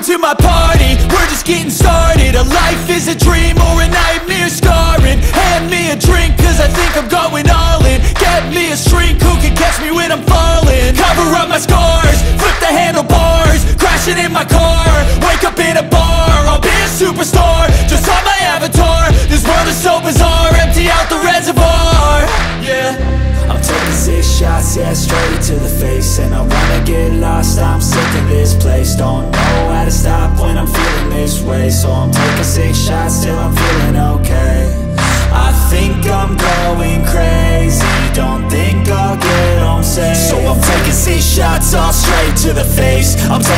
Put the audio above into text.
to my party, we're just getting started. A life is a dream or a nightmare scarring. Hand me a drink cause I think I'm going all in. Get me a shrink who can catch me when I'm falling. Cover up my scars, flip the handlebars, crashing in my car, wake up in a bar. I'll be a superstar, just on my avatar. This world is so bizarre, empty out the reservoir. Yeah, I'm taking 6 shots, yeah, straight to the face. And I wanna get lost, I'm sick of this place. Don't know how to stop when I'm feeling this way. So I'm taking 6 shots till I'm feeling okay. I think I'm going crazy, don't think I'll get home safe. So I'm taking 6 shots all straight to the face. I'm